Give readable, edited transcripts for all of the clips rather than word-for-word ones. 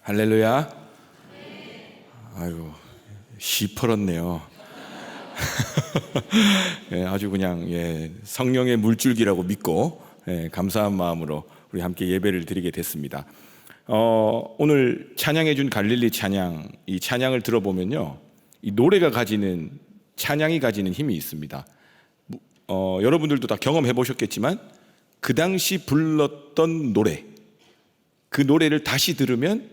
할렐루야. 아이고, 시퍼렇네요. 예, 아주 그냥 성령의 물줄기라고 믿고 감사한 마음으로 우리 함께 예배를 드리게 됐습니다. 오늘 찬양해 준 갈릴리 찬양, 이 찬양을 들어보면요, 이 노래가 가지는, 찬양이 가지는 힘이 있습니다. 여러분들도 다 경험해 보셨겠지만 그 당시 불렀던 노래, 그 노래를 다시 들으면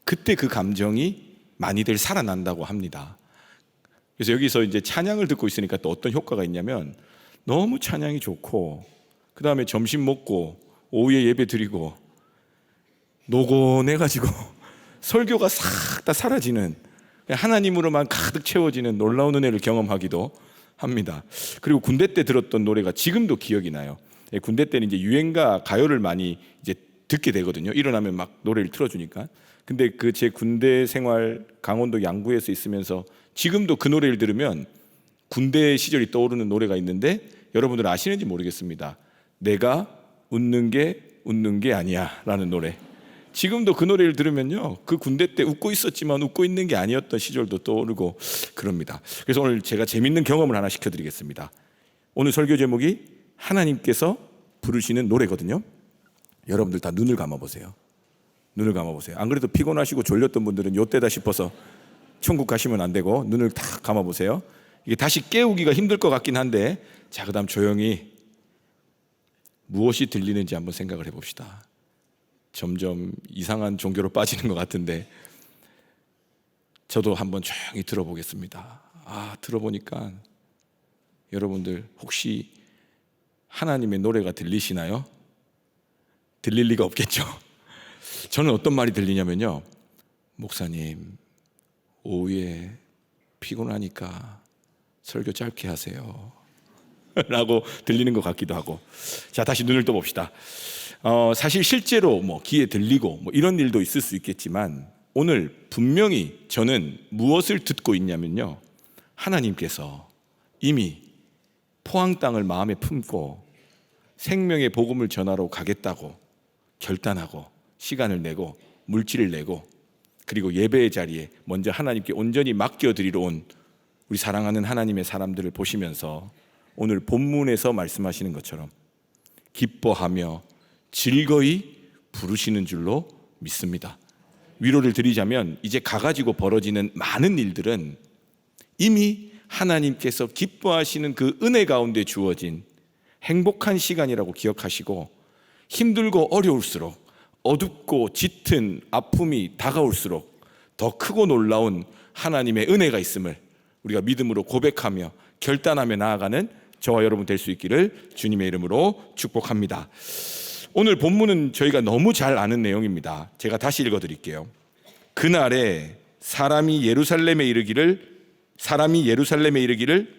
그때 그 감정이 많이들 살아난다고 합니다. 그래서 여기서 이제 찬양을 듣고 있으니까 또 어떤 효과가 있냐면, 너무 찬양이 좋고 그 다음에 점심 먹고 오후에 예배 드리고 노곤해가지고 설교가 싹 다 사라지는, 하나님으로만 가득 채워지는 놀라운 은혜를 경험하기도 합니다. 그리고 군대 때 들었던 노래가 지금도 기억이 나요. 군대 때는 이제 유행가 가요를 많이 이제 듣게 되거든요. 일어나면 막 노래를 틀어주니까. 근데 그 제 군대 생활 강원도 양구에서 있으면서 지금도 그 노래를 들으면 군대 시절이 떠오르는 노래가 있는데, 여러분들 아시는지 모르겠습니다. 내가 웃는 게 아니야 라는 노래. 지금도 그 노래를 들으면요, 그 군대 때 웃고 있었지만 웃고 있는 게 아니었던 시절도 떠오르고 그럽니다. 그래서 오늘 제가 재밌는 경험을 하나 시켜드리겠습니다. 오늘 설교 제목이 하나님께서 부르시는 노래거든요. 여러분들 다 눈을 감아보세요. 눈을 감아보세요. 안 그래도 피곤하시고 졸렸던 분들은 요때다 싶어서 천국 가시면 안 되고 눈을 딱 감아보세요. 이게 다시 깨우기가 힘들 것 같긴 한데, 자, 그 다음 조용히 무엇이 들리는지 한번 생각을 해봅시다. 점점 이상한 종교로 빠지는 것 같은데 저도 한번 조용히 들어보겠습니다. 들어보니까 여러분들 혹시 하나님의 노래가 들리시나요? 들릴 리가 없겠죠. 저는 어떤 말이 들리냐면요, 목사님 오후에 피곤하니까 설교 짧게 하세요 라고 들리는 것 같기도 하고. 자, 다시 눈을 떠봅시다. 사실 실제로 귀에 들리고 이런 일도 있을 수 있겠지만, 오늘 분명히 저는 무엇을 듣고 있냐면요, 하나님께서 이미 포항 땅을 마음에 품고 생명의 복음을 전하러 가겠다고 결단하고 시간을 내고 물질을 내고, 그리고 예배의 자리에 먼저 하나님께 온전히 맡겨드리러 온 우리 사랑하는 하나님의 사람들을 보시면서 오늘 본문에서 말씀하시는 것처럼 기뻐하며 즐거이 부르시는 줄로 믿습니다. 위로를 드리자면, 이제 가가지고 벌어지는 많은 일들은 이미 하나님께서 기뻐하시는 그 은혜 가운데 주어진 행복한 시간이라고 기억하시고, 힘들고 어려울수록, 어둡고 짙은 아픔이 다가올수록 더 크고 놀라운 하나님의 은혜가 있음을 우리가 믿음으로 고백하며 결단하며 나아가는 저와 여러분 될 수 있기를 주님의 이름으로 축복합니다. 오늘 본문은 저희가 너무 잘 아는 내용입니다. 제가 다시 읽어드릴게요. 그날에 사람이 예루살렘에 이르기를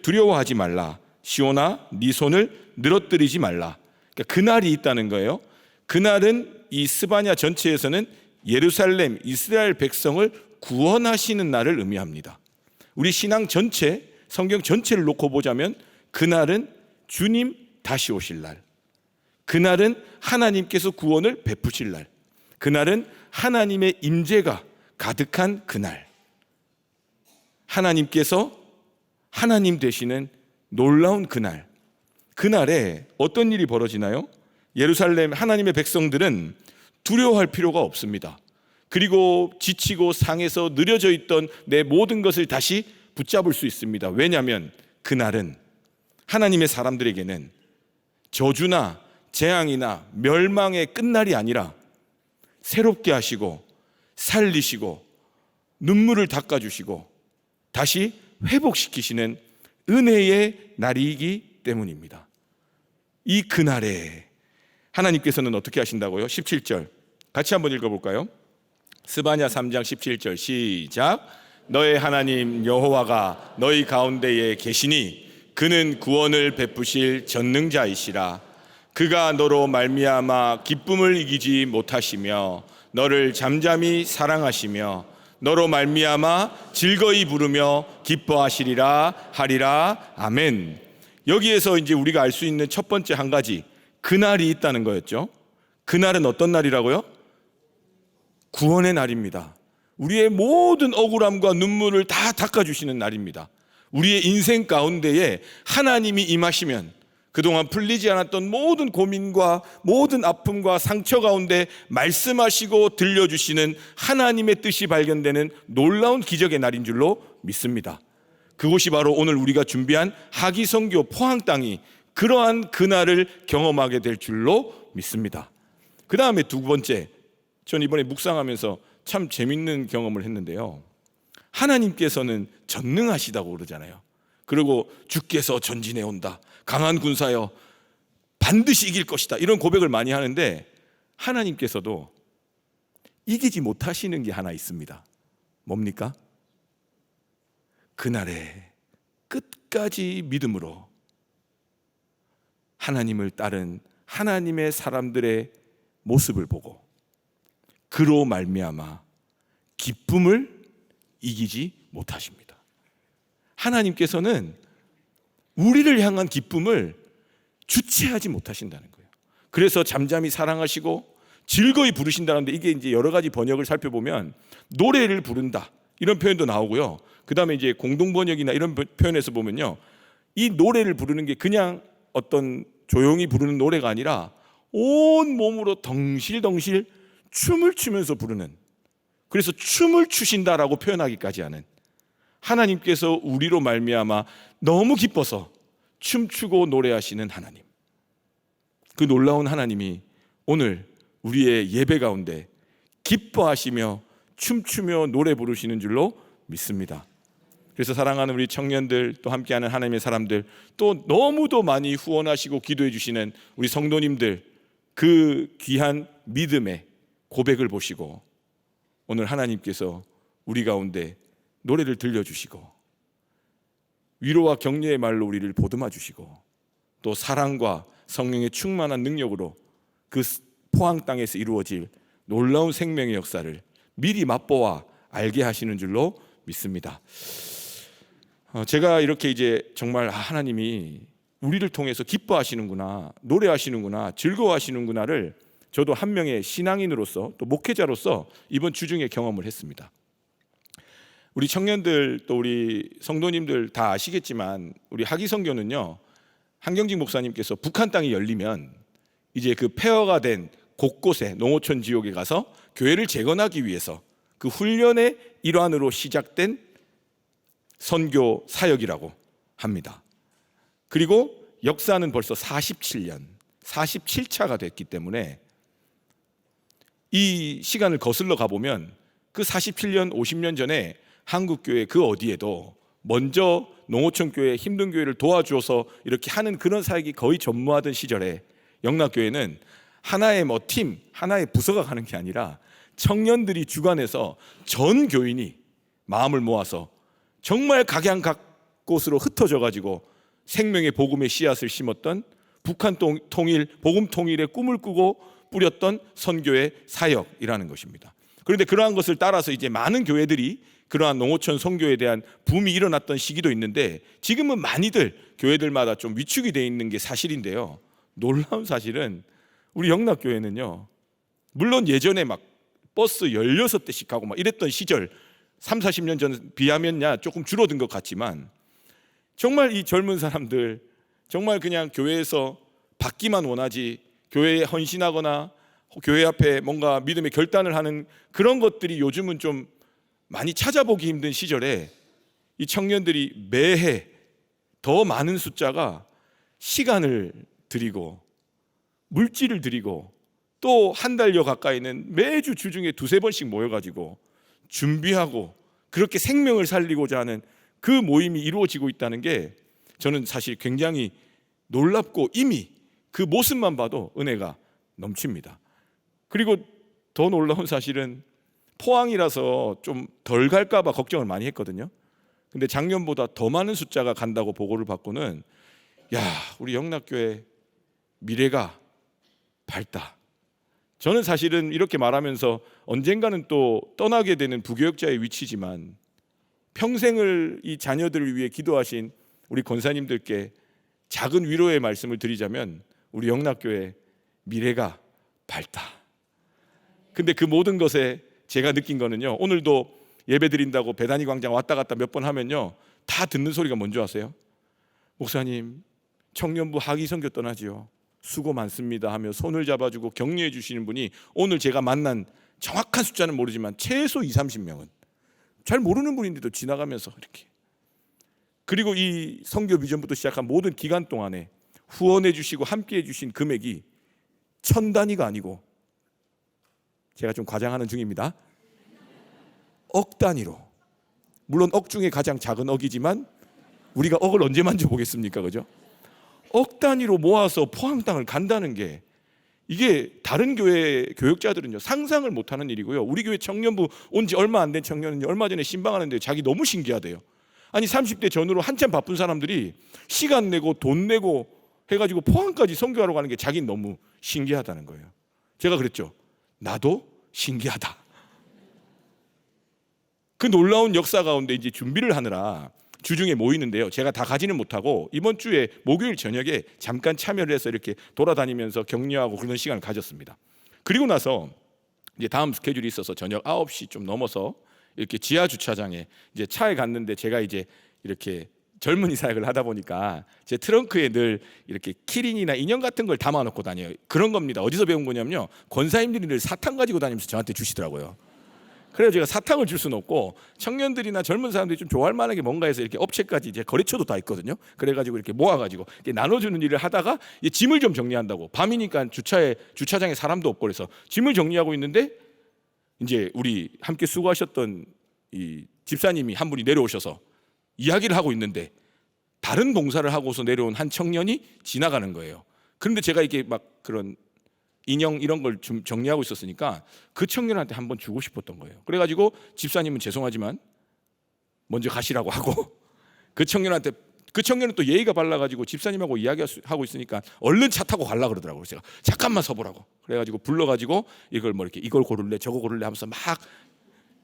두려워하지 말라. 시온아, 네 손을 늘어뜨리지 말라. 그러니까 그날이 있다는 거예요. 그날은 이 스바냐 전체에서는 예루살렘, 이스라엘 백성을 구원하시는 날을 의미합니다. 우리 신앙 전체, 성경 전체를 놓고 보자면 그날은 주님 다시 오실 날, 그날은 하나님께서 구원을 베푸실 날, 그날은 하나님의 임재가 가득한 그날, 하나님께서 하나님 되시는 놀라운 그날, 그날에 어떤 일이 벌어지나요? 예루살렘 하나님의 백성들은 두려워할 필요가 없습니다. 그리고 지치고 상해서 느려져 있던 내 모든 것을 다시 붙잡을 수 있습니다. 왜냐하면 그날은 하나님의 사람들에게는 저주나 재앙이나 멸망의 끝날이 아니라 새롭게 하시고 살리시고 눈물을 닦아주시고 다시 회복시키시는 은혜의 날이기 때문입니다. 이 그날에 하나님께서는 어떻게 하신다고요? 17절 같이 한번 읽어볼까요? 스바냐 3장 17절 시작. 너의 하나님 여호와가 너희 가운데에 계시니 그는 구원을 베푸실 전능자이시라. 그가 너로 말미암아 기쁨을 이기지 못하시며 너를 잠잠히 사랑하시며 너로 말미암아 즐거이 부르며 기뻐하시리라 하리라. 아멘. 여기에서 이제 우리가 알 수 있는 첫 번째 한 가지, 그날이 있다는 거였죠. 그날은 어떤 날이라고요? 구원의 날입니다. 우리의 모든 억울함과 눈물을 다 닦아주시는 날입니다. 우리의 인생 가운데에 하나님이 임하시면 그동안 풀리지 않았던 모든 고민과 모든 아픔과 상처 가운데 말씀하시고 들려주시는 하나님의 뜻이 발견되는 놀라운 기적의 날인 줄로 믿습니다. 그곳이 바로 오늘 우리가 준비한 하기선교 포항 땅이 그러한 그날을 경험하게 될 줄로 믿습니다. 그 다음에 두 번째, 전 이번에 묵상하면서 참 재밌는 경험을 했는데요. 하나님께서는 전능하시다고 그러잖아요. 그리고 주께서 전진해 온다, 강한 군사여 반드시 이길 것이다, 이런 고백을 많이 하는데 하나님께서도 이기지 못하시는 게 하나 있습니다. 뭡니까? 그날에 끝까지 믿음으로 하나님을 따른 하나님의 사람들의 모습을 보고 그로 말미암아 기쁨을 이기지 못하십니다. 하나님께서는 우리를 향한 기쁨을 주체하지 못하신다는 거예요. 그래서 잠잠히 사랑하시고 즐거이 부르신다는데, 이게 이제 여러 가지 번역을 살펴보면 노래를 부른다 이런 표현도 나오고요. 그 다음에 이제 공동 번역이나 이런 표현에서 보면요, 이 노래를 부르는 게 그냥 어떤 조용히 부르는 노래가 아니라 온 몸으로 덩실덩실 춤을 추면서 부르는, 그래서 춤을 추신다라고 표현하기까지 하는, 하나님께서 우리로 말미암아 너무 기뻐서 춤추고 노래하시는 하나님, 그 놀라운 하나님이 오늘 우리의 예배 가운데 기뻐하시며 춤추며 노래 부르시는 줄로 믿습니다. 그래서 사랑하는 우리 청년들, 또 함께하는 하나님의 사람들, 또 너무도 많이 후원하시고 기도해 주시는 우리 성도님들, 그 귀한 믿음의 고백을 보시고 오늘 하나님께서 우리 가운데 노래를 들려주시고 위로와 격려의 말로 우리를 보듬어 주시고 또 사랑과 성령의 충만한 능력으로 그 포항 땅에서 이루어질 놀라운 생명의 역사를 미리 맛보아 알게 하시는 줄로 믿습니다. 제가 이렇게 이제 정말 하나님이 우리를 통해서 기뻐하시는구나, 노래하시는구나, 즐거워하시는구나를 저도 한 명의 신앙인으로서 또 목회자로서 이번 주중에 경험을 했습니다. 우리 청년들 또 우리 성도님들 다 아시겠지만 우리 하기선교는요, 한경직 목사님께서 북한 땅이 열리면 이제 그 폐허가 된 곳곳에 농어촌 지역에 가서 교회를 재건하기 위해서 그 훈련의 일환으로 시작된 선교 사역이라고 합니다. 그리고 역사는 벌써 47년, 47차가 됐기 때문에 이 시간을 거슬러 가보면 그 47년, 50년 전에 한국교회 그 어디에도 먼저 농어촌교회, 힘든 교회를 도와주어서 이렇게 하는 그런 사역이 거의 전무하던 시절에 영락교회는 하나의 팀, 하나의 부서가 가는 게 아니라 청년들이 주관해서 전 교인이 마음을 모아서 정말 각양각곳으로 흩어져 가지고 생명의 복음의 씨앗을 심었던 북한 통일, 복음 통일의 꿈을 꾸고 뿌렸던 선교의 사역이라는 것입니다. 그런데 그러한 것을 따라서 이제 많은 교회들이 그러한 농어촌 선교에 대한 붐이 일어났던 시기도 있는데 지금은 많이들 교회들마다 좀 위축이 되어 있는 게 사실인데요. 놀라운 사실은 우리 영락교회는요, 물론 예전에 막 버스 16대씩 가고 막 이랬던 시절 30-40년 전 비하면야 조금 줄어든 것 같지만 정말 이 젊은 사람들 정말 그냥 교회에서 받기만 원하지 교회에 헌신하거나 교회 앞에 뭔가 믿음의 결단을 하는 그런 것들이 요즘은 좀 많이 찾아보기 힘든 시절에 이 청년들이 매해 더 많은 숫자가 시간을 들이고 물질을 들이고 또 한 달여 가까이는 매주 주중에 2-3번씩 모여가지고 준비하고 그렇게 생명을 살리고자 하는 그 모임이 이루어지고 있다는 게 저는 사실 굉장히 놀랍고 이미 그 모습만 봐도 은혜가 넘칩니다. 그리고 더 놀라운 사실은 포항이라서 좀 덜 갈까 봐 걱정을 많이 했거든요. 근데 작년보다 더 많은 숫자가 간다고 보고를 받고는 야, 우리 영락교회 미래가 밝다. 저는 사실은 이렇게 말하면서 언젠가는 또 떠나게 되는 부교역자의 위치지만 평생을 이 자녀들을 위해 기도하신 우리 권사님들께 작은 위로의 말씀을 드리자면 우리 영락교회 미래가 밝다. 근데 그 모든 것에 제가 느낀 거는요, 오늘도 예배 드린다고 배단위 광장 왔다 갔다 몇 번 하면요, 다 듣는 소리가 뭔지 아세요? 목사님, 청년부 학위 선교 떠나지요, 수고 많습니다 하며 손을 잡아주고 격려해 주시는 분이 오늘 제가 만난, 정확한 숫자는 모르지만 최소 20, 30명은 잘 모르는 분인데도 지나가면서 이렇게. 그리고 이 선교 비전부터 시작한 모든 기간 동안에 후원해 주시고 함께 해 주신 금액이 1000단위가 아니고, 제가 좀 과장하는 중입니다, 억 단위로. 물론 억 중에 가장 작은 억이지만 우리가 억을 언제 만져보겠습니까, 그죠? 억 단위로 모아서 포항 땅을 간다는 게, 이게 다른 교회 교역자들은요 상상을 못하는 일이고요. 우리 교회 청년부 온 지 얼마 안 된 청년은 얼마 전에 신방하는데 자기 너무 신기하대요. 아니 30대 전후로 한참 바쁜 사람들이 시간 내고 돈 내고 해가지고 포항까지 선교하러 가는 게 자기는 너무 신기하다는 거예요. 제가 그랬죠, 나도 신기하다. 그 놀라운 역사 가운데 이제 준비를 하느라 주중에 모이는데요, 제가 다 가지는 못하고 이번 주에 목요일 저녁에 잠깐 참여를 해서 이렇게 돌아다니면서 격려하고 그런 시간을 가졌습니다. 그리고 나서 이제 다음 스케줄이 있어서 저녁 9시 좀 넘어서 이렇게 지하 주차장에 이제 차에 갔는데, 제가 이제 이렇게 젊은이 사역을 하다 보니까 제 트렁크에 늘 이렇게 키링이나 인형 같은 걸 담아 놓고 다녀요. 그런 겁니다. 어디서 배운 거냐면요, 권사님들이 늘 사탕 가지고 다니면서 저한테 주시더라고요. 그래서 제가 사탕을 줄 수는 없고, 청년들이나 젊은 사람들이 좀 좋아할 만한 게 뭔가 해서 이렇게 업체까지 이제 거래처도 다 있거든요. 그래가지고 이렇게 모아가지고 이렇게 나눠주는 일을 하다가 이제 짐을 좀 정리한다고, 밤이니까 주차장에 사람도 없고 그래서 짐을 정리하고 있는데, 이제 우리 함께 수고하셨던 이 집사님이 한 분이 내려오셔서 이야기를 하고 있는데, 다른 봉사를 하고서 내려온 한 청년이 지나가는 거예요. 그런데 제가 이게 막 그런 인형 이런 걸 좀 정리하고 있었으니까 그 청년한테 한번 주고 싶었던 거예요. 그래가지고 집사님은 죄송하지만 먼저 가시라고 하고, 그 청년은 또 예의가 발라가지고 집사님하고 이야기하고 있으니까 얼른 차 타고 가려고 그러더라고요. 제가 잠깐만 서보라고 그래가지고 불러가지고 이걸 뭐 이렇게 이걸 고를래 저거 고를래 하면서 막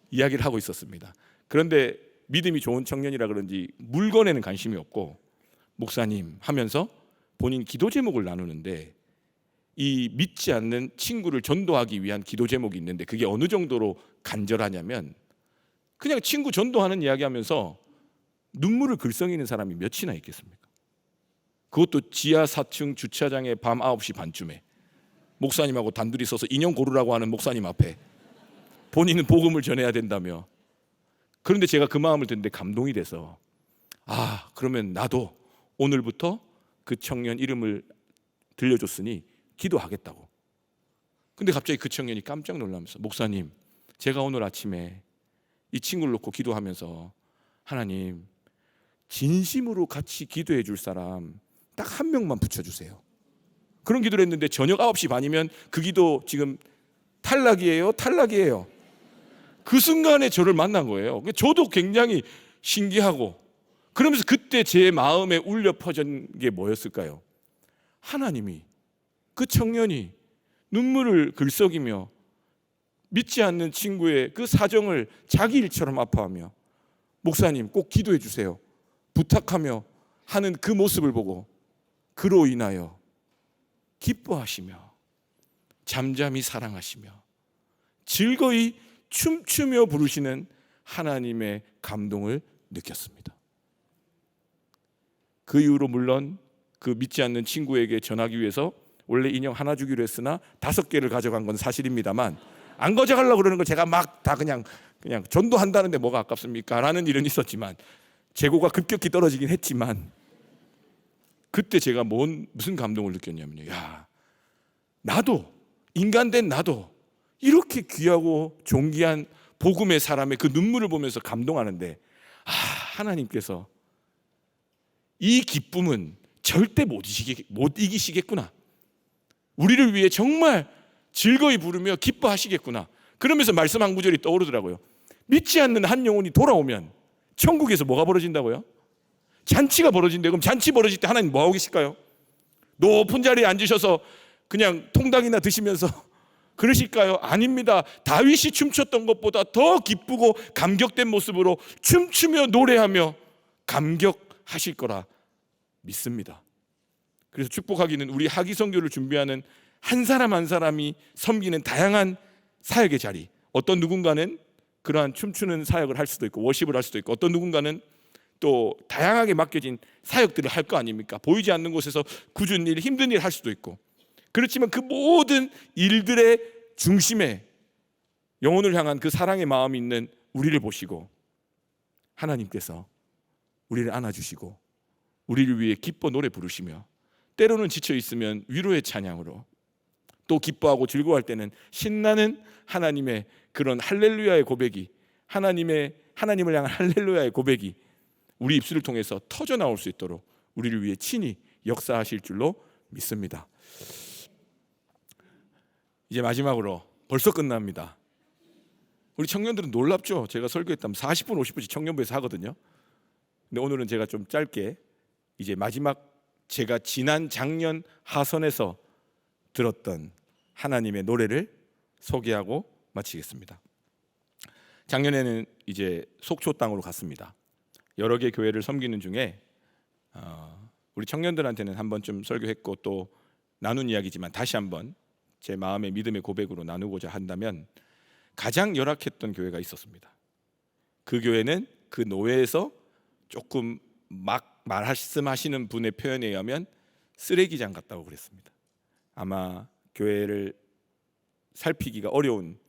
이야기를 하고 있었습니다. 그런데 믿음이 좋은 청년이라 그런지 물건에는 관심이 없고, 목사님 하면서 본인 기도 제목을 나누는데, 이 믿지 않는 친구를 전도하기 위한 기도 제목이 있는데, 그게 어느 정도로 간절하냐면, 그냥 친구 전도하는 이야기하면서 눈물을 글썽이는 사람이 몇이나 있겠습니까? 그것도 지하 4층 주차장에 밤 9시 반쯤에 목사님하고 단둘이 서서 인형 고르라고 하는 목사님 앞에 본인은 복음을 전해야 된다며. 그런데 제가 그 마음을 듣는데 감동이 돼서, 아, 그러면 나도 오늘부터 그 청년 이름을 들려줬으니 기도하겠다고. 근데 갑자기 그 청년이 깜짝 놀라면서, 목사님, 제가 오늘 아침에 이 친구를 놓고 기도하면서 하나님, 진심으로 같이 기도해 줄 사람 딱 한 명만 붙여주세요. 그런 기도를 했는데 저녁 9시 반이면 그 기도 지금 탈락이에요? 탈락이에요. 그 순간에 저를 만난 거예요. 저도 굉장히 신기하고, 그러면서 그때 제 마음에 울려 퍼진 게 뭐였을까요? 하나님이 그 청년이 눈물을 글썽이며 믿지 않는 친구의 그 사정을 자기 일처럼 아파하며, 목사님 꼭 기도해 주세요 부탁하며 하는 그 모습을 보고 그로 인하여 기뻐하시며 잠잠히 사랑하시며 즐거이 춤추며 부르시는 하나님의 감동을 느꼈습니다. 그 이후로 물론 그 믿지 않는 친구에게 전하기 위해서 원래 인형 하나 주기로 했으나 5개를 가져간 건 사실입니다만, 안 가져가려고 그러는 걸 제가 막 다 그냥 전도한다는데 뭐가 아깝습니까? 라는 일은 있었지만, 재고가 급격히 떨어지긴 했지만, 그때 제가 무슨 감동을 느꼈냐면요, 야, 나도, 인간된 나도 이렇게 귀하고 존귀한 복음의 사람의 그 눈물을 보면서 감동하는데, 아, 하나님께서 이 기쁨은 절대 못 이기시겠구나, 우리를 위해 정말 즐거이 부르며 기뻐하시겠구나. 그러면서 말씀 한 구절이 떠오르더라고요. 믿지 않는 한 영혼이 돌아오면 천국에서 뭐가 벌어진다고요? 잔치가 벌어진대요. 그럼 잔치 벌어질 때 하나님 뭐하고 계실까요? 높은 자리에 앉으셔서 그냥 통닭이나 드시면서 그러실까요? 아닙니다. 다윗이 춤췄던 것보다 더 기쁘고 감격된 모습으로 춤추며 노래하며 감격하실 거라 믿습니다. 그래서 축복하기는 우리 학위 선교를 준비하는 한 사람 한 사람이 섬기는 다양한 사역의 자리, 어떤 누군가는 그러한 춤추는 사역을 할 수도 있고 워십을 할 수도 있고 어떤 누군가는 또 다양하게 맡겨진 사역들을 할 거 아닙니까? 보이지 않는 곳에서 굳은 일, 힘든 일 할 수도 있고. 그렇지만 그 모든 일들의 중심에 영혼을 향한 그 사랑의 마음이 있는 우리를 보시고 하나님께서 우리를 안아주시고 우리를 위해 기뻐 노래 부르시며 때로는 지쳐 있으면 위로의 찬양으로 또 기뻐하고 즐거워할 때는 신나는 하나님의 그런 할렐루야의 고백이 하나님을 향한 할렐루야의 고백이 우리 입술을 통해서 터져 나올 수 있도록 우리를 위해 친히 역사하실 줄로 믿습니다. 이제 마지막으로 벌써 끝납니다. 우리 청년들은 놀랍죠? 제가 설교했다면 40분 50분씩 청년부에서 하거든요. 근데 오늘은 제가 좀 짧게 이제 마지막 제가 지난 작년 하선에서 들었던 하나님의 노래를 소개하고 마치겠습니다. 작년에는 이제 속초 땅으로 갔습니다. 여러 개 교회를 섬기는 중에 우리 청년들한테는 한번 좀 설교했고 또 나눈 이야기지만 다시 한번 제 마음의 믿음의 고백으로 나누고자 한다면 가장 열악했던 교회가 있었습니다. 그 교회는 그 노회에서 조금 막 말씀하시는 분의 표현에 의하면 쓰레기장 같다고 그랬습니다. 아마 교회를 살피기가 어려운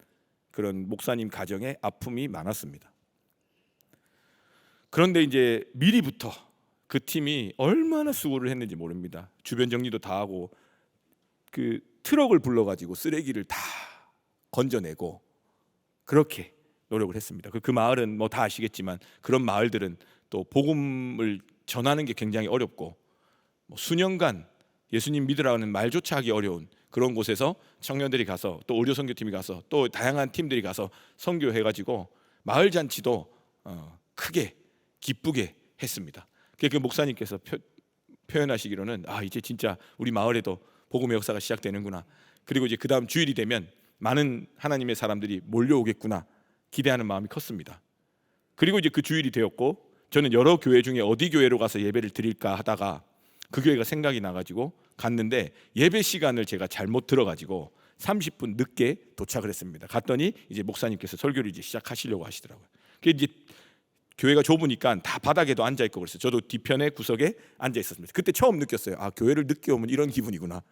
그런 목사님 가정에 아픔이 많았습니다. 그런데 이제 미리부터 그 팀이 얼마나 수고를 했는지 모릅니다. 주변 정리도 다 하고 그 트럭을 불러가지고 쓰레기를 다 건져내고 그렇게 노력을 했습니다. 그 마을은 뭐 다 아시겠지만 그런 마을들은 또 복음을 전하는 게 굉장히 어렵고 뭐 수년간 예수님 믿으라는 말조차 하기 어려운 그런 곳에서 청년들이 가서 또 의료 선교팀이 가서 또 다양한 팀들이 가서 선교해가지고 마을 잔치도 크게 기쁘게 했습니다. 그 목사님께서 표현하시기로는 이제 진짜 우리 마을에도 복음의 역사가 시작되는구나. 그리고 이제 그 다음 주일이 되면 많은 하나님의 사람들이 몰려오겠구나 기대하는 마음이 컸습니다. 그리고 이제 그 주일이 되었고 저는 여러 교회 중에 어디 교회로 가서 예배를 드릴까 하다가 그 교회가 생각이 나가지고 갔는데 예배 시간을 제가 잘못 들어가지고 30분 늦게 도착을 했습니다. 갔더니 이제 목사님께서 설교를 이제 시작하시려고 하시더라고요. 그 이제 교회가 좁으니까 다 바닥에도 앉아 있고 그랬어요. 저도 뒤편에 구석에 앉아 있었습니다. 그때 처음 느꼈어요. 교회를 늦게 오면 이런 기분이구나.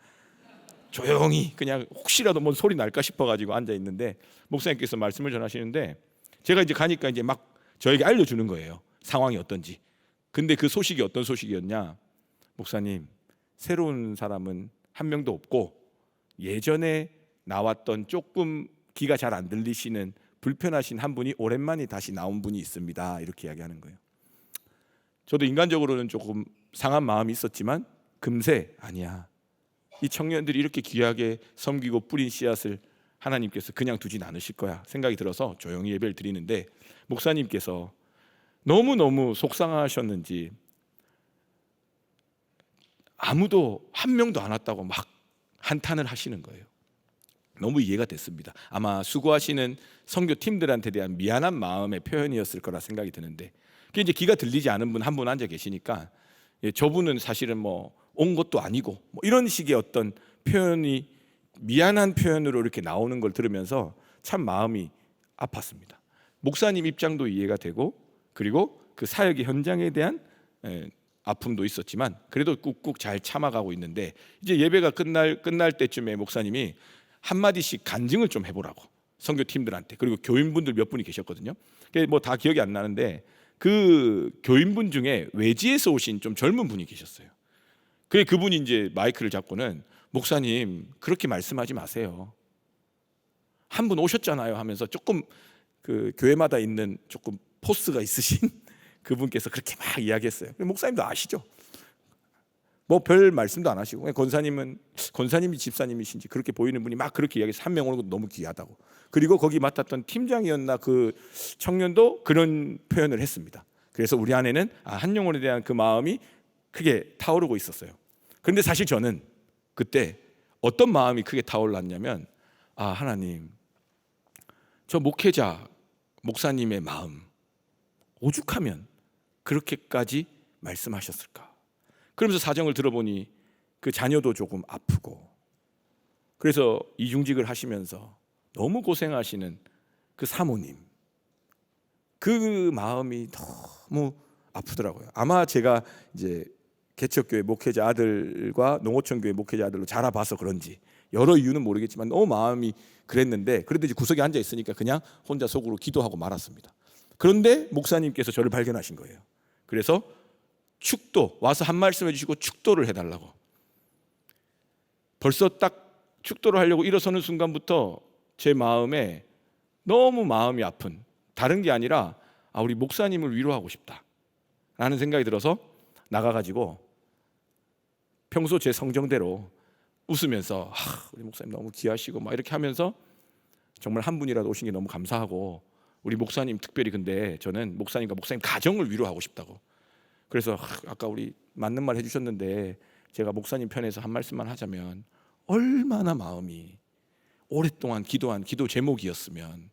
조용히 그냥 혹시라도 뭔 소리 날까 싶어가지고 앉아 있는데 목사님께서 말씀을 전하시는데 제가 이제 가니까 이제 막 저에게 알려주는 거예요. 상황이 어떤지. 근데 그 소식이 어떤 소식이었냐? 목사님, 새로운 사람은 한 명도 없고 예전에 나왔던 조금 귀가 잘 안 들리시는 불편하신 한 분이 오랜만에 다시 나온 분이 있습니다. 이렇게 이야기하는 거예요. 저도 인간적으로는 조금 상한 마음이 있었지만 금세 아니야. 이 청년들이 이렇게 귀하게 섬기고 뿌린 씨앗을 하나님께서 그냥 두진 않으실 거야 생각이 들어서 조용히 예배를 드리는데 목사님께서 너무너무 속상하셨는지 아무도 한 명도 안 왔다고 막 한탄을 하시는 거예요. 너무 이해가 됐습니다. 아마 수고하시는 선교팀들한테 대한 미안한 마음의 표현이었을 거라 생각이 드는데 그게 이제 귀가 들리지 않은 분 한 분 앉아 계시니까 저분은 사실은 뭐 온 것도 아니고 뭐 이런 식의 어떤 표현이 미안한 표현으로 이렇게 나오는 걸 들으면서 참 마음이 아팠습니다. 목사님 입장도 이해가 되고 그리고 그 사역의 현장에 대한 아픔도 있었지만 그래도 꾹꾹 잘 참아가고 있는데 이제 예배가 끝날 때쯤에 목사님이 한마디씩 간증을 좀 해보라고 선교팀들한테 그리고 교인분들 몇 분이 계셨거든요. 뭐 다 기억이 안 나는데 그 교인분 중에 외지에서 오신 좀 젊은 분이 계셨어요. 그분이 이제 마이크를 잡고는 목사님 그렇게 말씀하지 마세요. 한 분 오셨잖아요 하면서 조금 그 교회마다 있는 조금 포스가 있으신 그분께서 그렇게 막 이야기했어요. 목사님도 아시죠? 뭐 별 말씀도 안 하시고 권사님이 집사님이신지 그렇게 보이는 분이 막 그렇게 이야기해서 한 명 오는 것도 너무 귀하다고. 그리고 거기 맡았던 팀장이었나 그 청년도 그런 표현을 했습니다. 그래서 우리 안에는 한 영혼에 대한 그 마음이 크게 타오르고 있었어요. 그런데 사실 저는 그때 어떤 마음이 크게 타올랐냐면 하나님 저 목회자 목사님의 마음 오죽하면 그렇게까지 말씀하셨을까. 그러면서 사정을 들어보니 그 자녀도 조금 아프고 그래서 이중직을 하시면서 너무 고생하시는 그 사모님, 그 마음이 너무 아프더라고요. 아마 제가 이제 개척교회 목회자 아들과 농어촌교회 목회자 아들로 자라봐서 그런지 여러 이유는 모르겠지만 너무 마음이 그랬는데, 그래도 이제 구석에 앉아 있으니까 그냥 혼자 속으로 기도하고 말았습니다. 그런데 목사님께서 저를 발견하신 거예요. 그래서 축도, 와서 한 말씀 해주시고 축도를 해달라고. 벌써 딱 축도를 하려고 일어서는 순간부터 제 마음에 너무 마음이 아픈, 다른 게 아니라 우리 목사님을 위로하고 싶다 라는 생각이 들어서 나가가지고 평소 제 성정대로 웃으면서 우리 목사님 너무 귀하시고 막 이렇게 하면서 정말 한 분이라도 오신 게 너무 감사하고, 우리 목사님 특별히 근데 저는 목사님과 목사님 가정을 위로하고 싶다고. 그래서 아까 우리 맞는 말 해주셨는데 제가 목사님 편에서 한 말씀만 하자면, 얼마나 마음이 오랫동안 기도한 기도 제목이었으면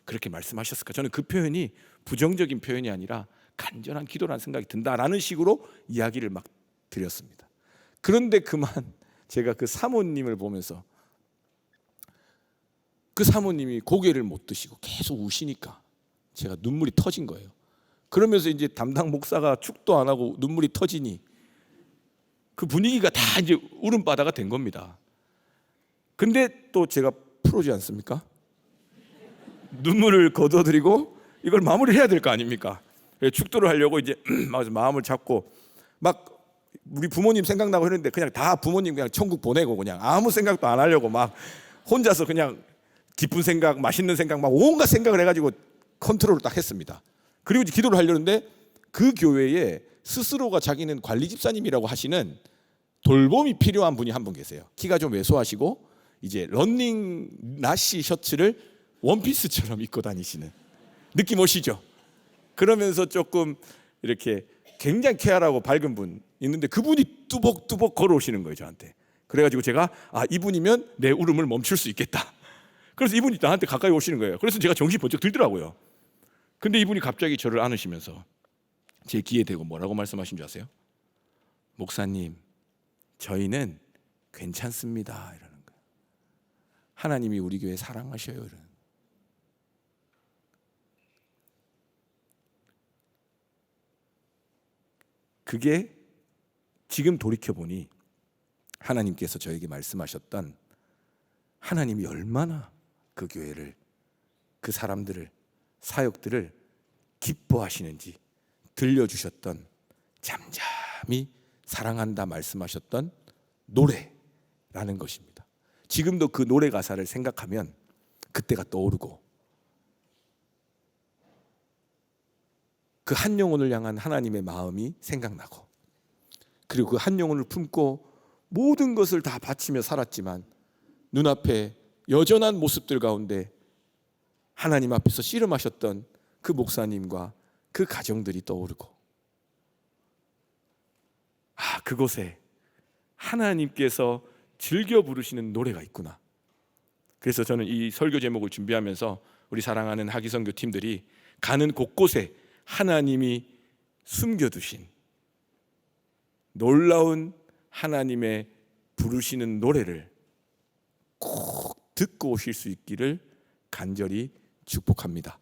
그렇게 말씀하셨을까. 저는 그 표현이 부정적인 표현이 아니라 간절한 기도라는 생각이 든다라는 식으로 이야기를 막 드렸습니다. 그런데 그만 제가 그 사모님을 보면서, 그 사모님이 고개를 못 드시고 계속 우시니까 제가 눈물이 터진 거예요. 그러면서 이제 담당 목사가 축도 안 하고 눈물이 터지니 그 분위기가 다 이제 울음바다가 된 겁니다. 근데 또 제가 프로지 않습니까? 눈물을 거둬들이고 이걸 마무리해야 될 거 아닙니까? 축도를 하려고 이제 마음을 잡고 막 우리 부모님 생각나고 했는데 그냥 다 부모님 그냥 천국 보내고 그냥 아무 생각도 안 하려고 막 혼자서 그냥 기쁜 생각, 맛있는 생각 막 온갖 생각을 해가지고 컨트롤을 딱 했습니다. 그리고 이제 기도를 하려는데 그 교회에 스스로가 자기는 관리 집사님이라고 하시는 돌봄이 필요한 분이 한 분 계세요. 키가 좀 왜소하시고 이제 런닝 나시 셔츠를 원피스처럼 입고 다니시는 느낌 오시죠? 그러면서 조금 이렇게 굉장히 쾌활하고 밝은 분 있는데 그분이 뚜벅뚜벅 걸어오시는 거예요, 저한테. 그래가지고 제가 이분이면 내 울음을 멈출 수 있겠다. 그래서 이분이 나한테 가까이 오시는 거예요. 그래서 제가 정신이 번쩍 들더라고요. 근데 이분이 갑자기 저를 안으시면서 제 귀에 대고 뭐라고 말씀하신 줄 아세요? 목사님, 저희는 괜찮습니다 이러는 거예요. 하나님이 우리 교회 사랑하셔요 이러는. 그게 지금 돌이켜보니 하나님께서 저에게 말씀하셨던, 하나님이 얼마나 그 교회를, 그 사람들을, 사역들을 기뻐하시는지 들려주셨던, 잠잠히 사랑한다 말씀하셨던 노래라는 것입니다. 지금도 그 노래 가사를 생각하면 그때가 떠오르고, 그 한 영혼을 향한 하나님의 마음이 생각나고, 그리고 그 한 영혼을 품고 모든 것을 다 바치며 살았지만 눈앞에 여전한 모습들 가운데 하나님 앞에서 씨름하셨던 그 목사님과 그 가정들이 떠오르고, 그곳에 하나님께서 즐겨 부르시는 노래가 있구나. 그래서 저는 이 설교 제목을 준비하면서 우리 사랑하는 하기선교 팀들이 가는 곳곳에 하나님이 숨겨두신 놀라운 하나님의 부르시는 노래를 꼭 듣고 오실 수 있기를 간절히 축복합니다.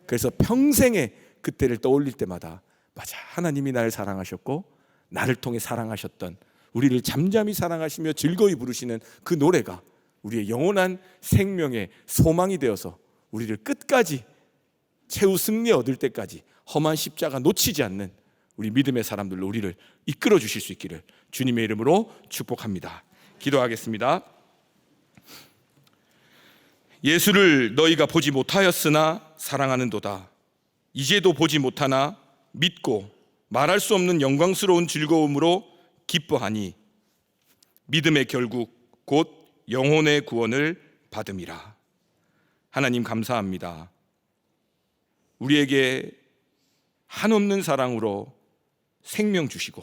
그래서 평생에 그때를 떠올릴 때마다, 맞아, 하나님이 나를 사랑하셨고 나를 통해 사랑하셨던, 우리를 잠잠히 사랑하시며 즐거이 부르시는 그 노래가 우리의 영원한 생명의 소망이 되어서 우리를 끝까지 최후 승리 얻을 때까지 험한 십자가 놓치지 않는 우리 믿음의 사람들로 우리를 이끌어 주실 수 있기를 주님의 이름으로 축복합니다. 기도하겠습니다. 예수를 너희가 보지 못하였으나 사랑하는도다. 이제도 보지 못하나 믿고 말할 수 없는 영광스러운 즐거움으로 기뻐하니 믿음의 결국 곧 영혼의 구원을 받음이라. 하나님 감사합니다. 우리에게 한없는 사랑으로 생명 주시고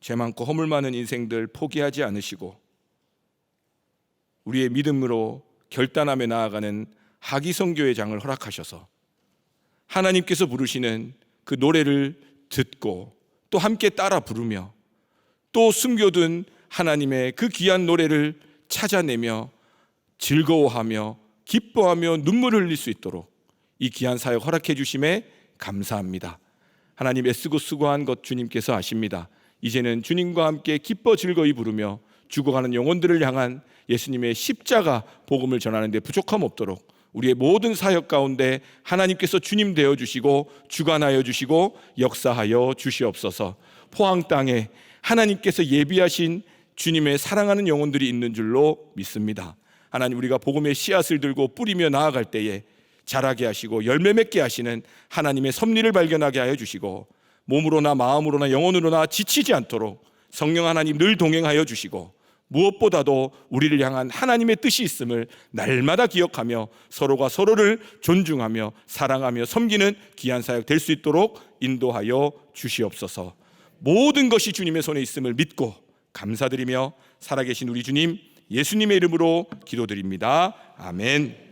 죄 많고 허물 많은 인생들 포기하지 않으시고 우리의 믿음으로 결단하며 나아가는 하기성교회 장을 허락하셔서 하나님께서 부르시는 그 노래를 듣고 또 함께 따라 부르며 또 숨겨둔 하나님의 그 귀한 노래를 찾아내며 즐거워하며 기뻐하며 눈물을 흘릴 수 있도록 이 귀한 사역 허락해 주심에 감사합니다. 하나님, 애쓰고 수고한 것 주님께서 아십니다. 이제는 주님과 함께 기뻐 즐거이 부르며 죽어가는 영혼들을 향한 예수님의 십자가 복음을 전하는 데 부족함 없도록 우리의 모든 사역 가운데 하나님께서 주님 되어 주시고 주관하여 주시고 역사하여 주시옵소서. 포항 땅에 하나님께서 예비하신 주님의 사랑하는 영혼들이 있는 줄로 믿습니다. 하나님, 우리가 복음의 씨앗을 들고 뿌리며 나아갈 때에 자라게 하시고 열매 맺게 하시는 하나님의 섭리를 발견하게 하여 주시고 몸으로나 마음으로나 영혼으로나 지치지 않도록 성령 하나님 늘 동행하여 주시고 무엇보다도 우리를 향한 하나님의 뜻이 있음을 날마다 기억하며 서로가 서로를 존중하며 사랑하며 섬기는 귀한 사역 될 수 있도록 인도하여 주시옵소서. 모든 것이 주님의 손에 있음을 믿고 감사드리며 살아계신 우리 주님 예수님의 이름으로 기도드립니다. 아멘.